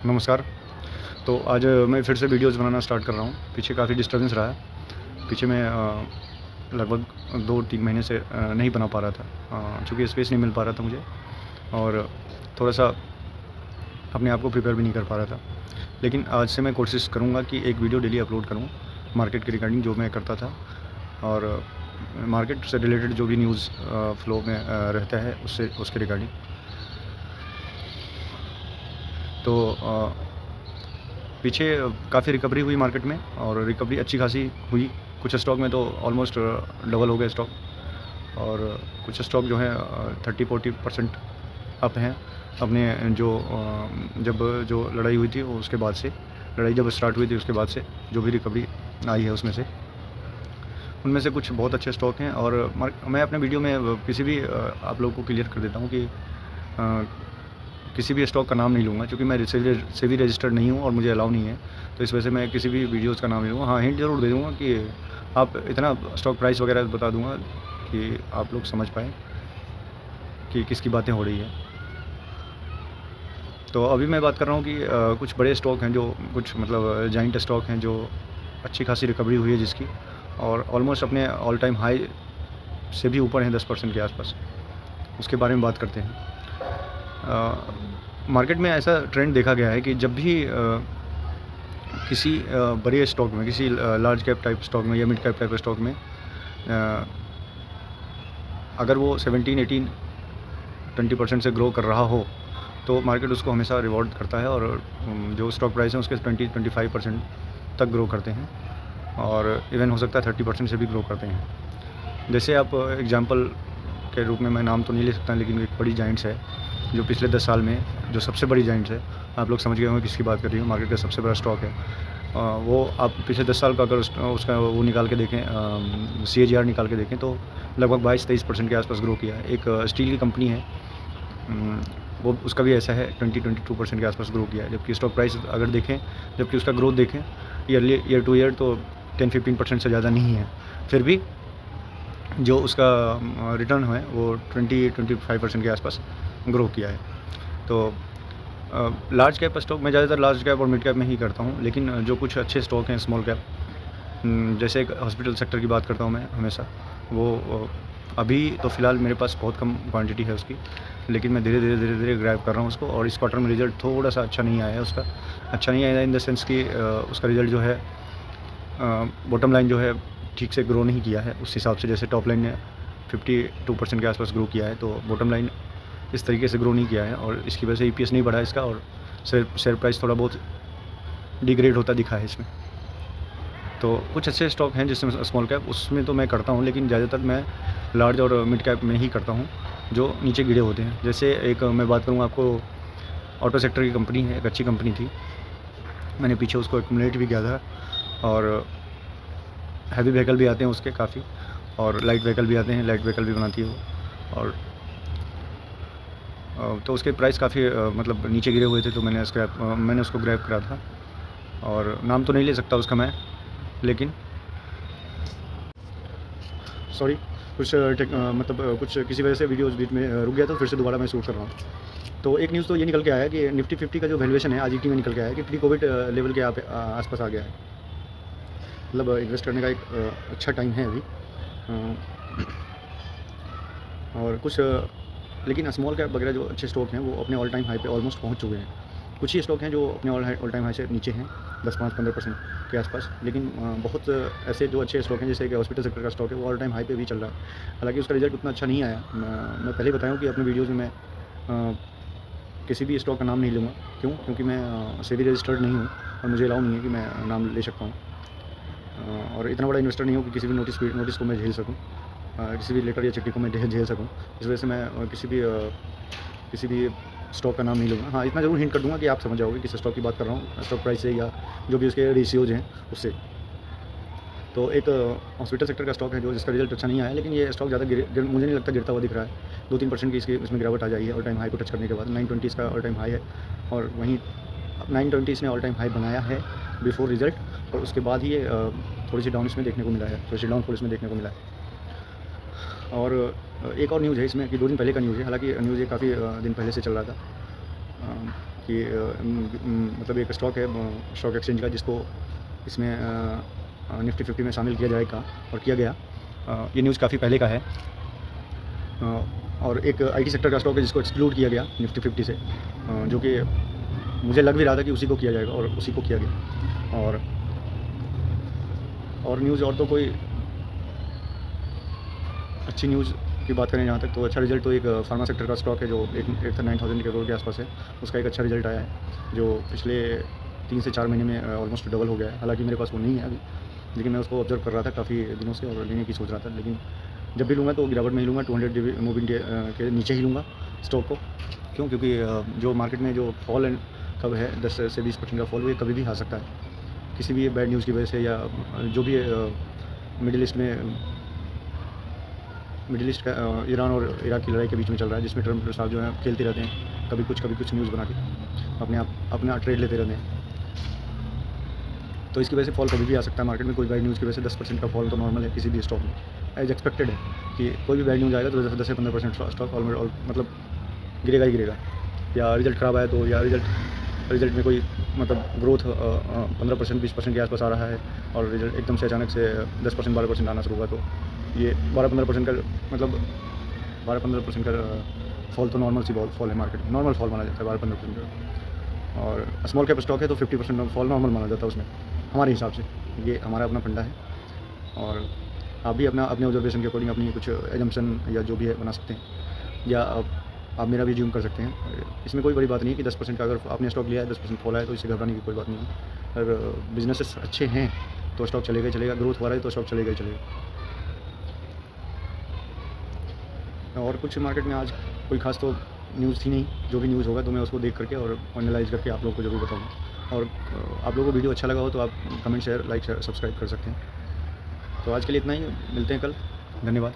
नमस्कार। तो आज मैं फिर से वीडियोज़ बनाना स्टार्ट कर रहा हूँ। पीछे काफ़ी डिस्टर्बेंस रहा है। पीछे मैं लगभग 2-3 महीने से नहीं बना पा रहा था, चूँकि स्पेस नहीं मिल पा रहा था मुझे और थोड़ा-सा अपने आप को प्रिपेयर भी नहीं कर पा रहा था। लेकिन आज से मैं कोशिश करूँगा कि एक वीडियो डेली अपलोड करूँ, मार्केट के रिगार्डिंग जो मैं करता था और मार्केट से रिलेटेड जो भी न्यूज़ फ्लो में रहता है उसके रिगार्डिंग। तो पीछे काफ़ी रिकवरी हुई मार्केट में और रिकवरी अच्छी खासी हुई। कुछ स्टॉक में तो ऑलमोस्ट डबल हो गए स्टॉक और कुछ स्टॉक जो है 30-40% अप हैं अपने जब जो लड़ाई हुई थी उसके बाद से, लड़ाई जब स्टार्ट हुई थी उसके बाद से जो भी रिकवरी आई है उनमें से कुछ बहुत अच्छे स्टॉक हैं। और मैं अपने वीडियो में किसी भी आप लोगों को क्लियर कर देता हूँ कि किसी भी स्टॉक का नाम नहीं लूँगा, क्योंकि मैं सेबी रजिस्टर्ड नहीं हूँ और मुझे अलाउ नहीं है, तो इस वजह से मैं किसी भी वीडियोज़ का नाम नहीं लूँगा। हाँ, हिंट ज़रूर दे दूँगा कि आप इतना स्टॉक प्राइस वगैरह बता दूँगा कि आप लोग समझ पाएँ कि किसकी बातें हो रही है। तो अभी मैं बात कर रहा हूँ कि कुछ बड़े स्टॉक हैं जो कुछ मतलब जाइंट स्टॉक हैं जो अच्छी खासी रिकवरी हुई है जिसकी, और ऑलमोस्ट अपने ऑल टाइम हाई से भी ऊपर हैं 10% के आसपास। उसके बारे में बात करते हैं। मार्केट में ऐसा ट्रेंड देखा गया है कि जब भी किसी बड़े स्टॉक में, किसी लार्ज कैप टाइप स्टॉक में या मिड कैप टाइप स्टॉक में अगर वो 17-18-20% से ग्रो कर रहा हो तो मार्केट उसको हमेशा रिवॉर्ड करता है और जो स्टॉक प्राइस है उसके 20-25% तक ग्रो करते हैं और इवन हो सकता है 30% से भी ग्रो करते हैं। जैसे आप एग्जांपल के रूप में, मैं नाम तो नहीं ले सकता, लेकिन एक बड़ी जाइंट्स है जो पिछले 10 साल में जो सबसे बड़ी जाइंट्स है, आप लोग समझ गए होंगे किसकी बात कर रही हूँ। मार्केट का सबसे बड़ा स्टॉक है वो। आप पिछले 10 साल का अगर उसका वो निकाल के देखें, CAGR निकाल के देखें तो लगभग 22-23% के आसपास ग्रो किया है। एक स्टील की कंपनी है, वो उसका भी ऐसा है 20-22% के आसपास ग्रो किया है। जबकि स्टॉक प्राइस अगर देखें, जबकि उसका ग्रोथ देखें ईयर टू ईयर तो 10-15% से ज़्यादा नहीं है, फिर भी जो उसका रिटर्न है वो 20-25% के आसपास ग्रो किया है। तो लार्ज कैप स्टॉक मैं ज़्यादातर लार्ज कैप और मिड कैप में ही करता हूँ, लेकिन जो कुछ अच्छे स्टॉक हैं स्मॉल कैप, जैसे एक हॉस्पिटल सेक्टर की बात करता हूँ मैं हमेशा, वो अभी तो फ़िलहाल मेरे पास बहुत कम क्वांटिटी है उसकी, लेकिन मैं धीरे धीरे ग्रैब कर रहा हूँ उसको। और इस क्वार्टर में रिज़ल्ट थोड़ा सा अच्छा नहीं आया है उसका। अच्छा नहीं आया इन द सेंस कि उसका रिज़ल्ट जो है, बॉटम लाइन जो है ठीक से ग्रो नहीं किया है उस हिसाब से। जैसे टॉप लाइन ने 52% के आसपास ग्रो किया है, तो बॉटम लाइन इस तरीके से ग्रो नहीं किया है और इसकी वजह से EPS नहीं बढ़ा इसका और शेयर प्राइस थोड़ा बहुत डिग्रेड होता दिखा है इसमें। तो कुछ अच्छे स्टॉक हैं जिसमें स्मॉल कैप, उसमें तो मैं करता हूँ, लेकिन ज़्यादातर मैं लार्ज और मिड कैप में ही करता हूँ जो नीचे गिरे होते हैं। जैसे एक मैं बात करूँ आपको, ऑटो सेक्टर की कंपनी है, एक अच्छी कंपनी थी, मैंने पीछे उसको एक्यूमुलेट भी किया था और हैवी व्हीकल भी आते हैं उसके काफ़ी, और लाइट व्हीकल भी आते हैं, लाइट व्हीकल भी बनाती है वो। और तो उसके प्राइस काफ़ी मतलब नीचे गिरे हुए थे, तो मैंने उसको ग्रैब करा था और नाम तो नहीं ले सकता उसका मैं, लेकिन सॉरी कुछ मतलब कुछ किसी वजह से वीडियोज़ बीच में रुक गया, तो फिर से दोबारा मैं शूट कर रहा हूँ। तो एक न्यूज़ तो ये निकल के आया कि निफ्टी 50 का जो वैल्यूएशन है आज ET में निकल के आया है कि प्री कोविड लेवल के आसपास आ गया है। मतलब इन्वेस्ट करने का एक अच्छा टाइम है अभी। और कुछ लेकिन स्मॉल कैप वगैरह जो अच्छे स्टॉक हैं वो अपने ऑल टाइम हाई पे ऑलमोस्ट पहुंच चुके हैं। कुछ ही स्टॉक हैं जो अपने ऑल टाइम हाई से नीचे हैं, 10-15% के आसपास। लेकिन बहुत ऐसे जो अच्छे स्टॉक हैं, जैसे कि हॉस्पिटल सेक्टर का स्टॉक है, वो ऑल टाइम हाई पे भी चल रहा है। हालांकि उसका रिजल्ट उतना अच्छा नहीं आया। मैं पहले बताया हूँ कि अपने वीडियोज़ में मैं किसी भी स्टॉक का नाम नहीं लूँगा। क्यों? क्योंकि मैं सेबी रजिस्टर्ड नहीं हूँ और मुझे अलाउ नहीं है कि मैं नाम ले सकता हूँ, और इतना बड़ा इन्वेस्टर नहीं हूँ कि किसी भी नोटिस को मैं झेल सकूँ, किसी भी लेटर या चिट्ठी को मैं झेल सकूँ। इस वजह से मैं किसी भी स्टॉक का नाम नहीं लूँगा। हाँ, इतना ज़रूर हिंट कर दूँगा कि आप समझ जाओगे किस स्टॉक की बात कर रहा हूँ, स्टॉक प्राइस से या जो भी उसके रेशियोज़ हैं उससे। तो एक हॉस्पिटल सेक्टर का स्टॉक है जो जिसका रिजल्ट अच्छा नहीं आया, लेकिन ये स्टॉक ज़्यादा मुझे नहीं लगता गिरता हुआ दिख रहा है। 2-3% की इसमें गिरावट आ जाएगी ऑल टाइम हाई को टच करने के बाद। 920 इसका ऑल टाइम हाई है और वहीं 920 इसने ऑल टाइम हाई बनाया है बिफोर रिजल्ट, और उसके बाद ही ये थोड़ी सी डाउन इसमें देखने को मिला है, थोड़ी सी डाउनफॉल इसमें देखने को मिला है। और एक और न्यूज़ है इसमें कि 2 दिन पहले का न्यूज़ है, हालांकि न्यूज़ ये काफ़ी दिन पहले से चल रहा था। कि मतलब एक स्टॉक है स्टॉक एक्सचेंज का, जिसको इसमें निफ्टी 50 में शामिल किया जाएगा और किया गया। ये न्यूज़ काफ़ी पहले का है। और एक आईटी सेक्टर का स्टॉक है जिसको एक्सक्लूड किया गया निफ्टी 50 से, जो कि मुझे लग भी रहा था कि उसी को किया जाएगा और उसी को किया गया। और न्यूज़ और तो कोई अच्छी न्यूज़ की बात करें जहाँ तक, तो अच्छा रिजल्ट तो एक फार्मा सेक्टर का स्टॉक है जो 9,000 करोड़ के आसपास है। उसका एक अच्छा रिजल्ट आया है जो पिछले 3 से 4 महीने में ऑलमोस्ट डबल हो गया है। हालांकि मेरे पास वो नहीं है अभी, लेकिन मैं उसको ऑब्जर्व कर रहा था काफ़ी दिनों से और लेने की सोच रहा था। लेकिन जब भी लूँगा तो गिरावट में ही लूँगा, 200 मूविंग के नीचे ही लूँगा स्टॉक को। क्यों? क्योंकि जो मार्केट में जो फॉल एंड कब है 10 से 20% का फॉल, वो कभी भी आ सकता है किसी भी बैड न्यूज़ की वजह से, या जो भी मिडिल ईस्ट का ईरान और इराक की लड़ाई के बीच में चल रहा है, जिसमें ट्रम्प साहब जो है खेलते रहते हैं कभी कुछ न्यूज़ बना के अपना ट्रेड लेते रहते हैं। तो इसकी वजह से फॉल कभी भी आ सकता है मार्केट में। कोई बैड न्यूज़ की वजह से 10% का फॉल तो नॉर्मल है किसी भी स्टॉक में, एज एक्सपेक्टेड है कि कोई भी बैड न्यूज़ आएगा तो 10 से 15% स्टॉक मतलब गिरेगा ही गिरेगा। या रिजल्ट ख़राब आया तो, या रिजल्ट में कोई मतलब ग्रोथ 15% 20% के आसपास आ रहा है और रिजल्ट एकदम से अचानक से 10% 12% आना शुरू हुआ, तो ये 12-15% का मतलब 12-15% का फॉल तो नॉर्मल सी फॉल है मार्केट में, नॉर्मल फॉल माना जाता है 12-15% का। और स्मॉल कैप स्टॉक है तो 50% फॉल नॉर्मल माना जाता है उसमें, हमारे हिसाब से। ये हमारा अपना फंडा है और आप भी अपने ऑब्जर्वेशन के अकॉर्डिंग अपनी कुछ एजम्पशन या जो भी है बना सकते हैं, या आप मेरा भी ज्यूम कर सकते हैं। इसमें कोई बड़ी बात नहीं है कि 10% का अगर आपने स्टॉक लिया है 10% फॉल है तो इससे घबराने की कोई बात नहीं है। अगर बिजनेसेस अच्छे हैं तो स्टॉक चलेगा ही चलेगा, ग्रोथ हो रहा है तो स्टॉक चलेगा ही चलेगा। और कुछ मार्केट में आज कोई खास तो न्यूज़ थी नहीं, जो भी न्यूज़ होगा तो मैं उसको देख करके और एनालाइज़ करके आप लोगों को ज़रूर बताऊँगा। और आप लोगों को वीडियो अच्छा लगा हो तो आप कमेंट शेयर लाइक सब्सक्राइब कर सकते हैं। तो आज के लिए इतना ही, मिलते हैं कल। धन्यवाद।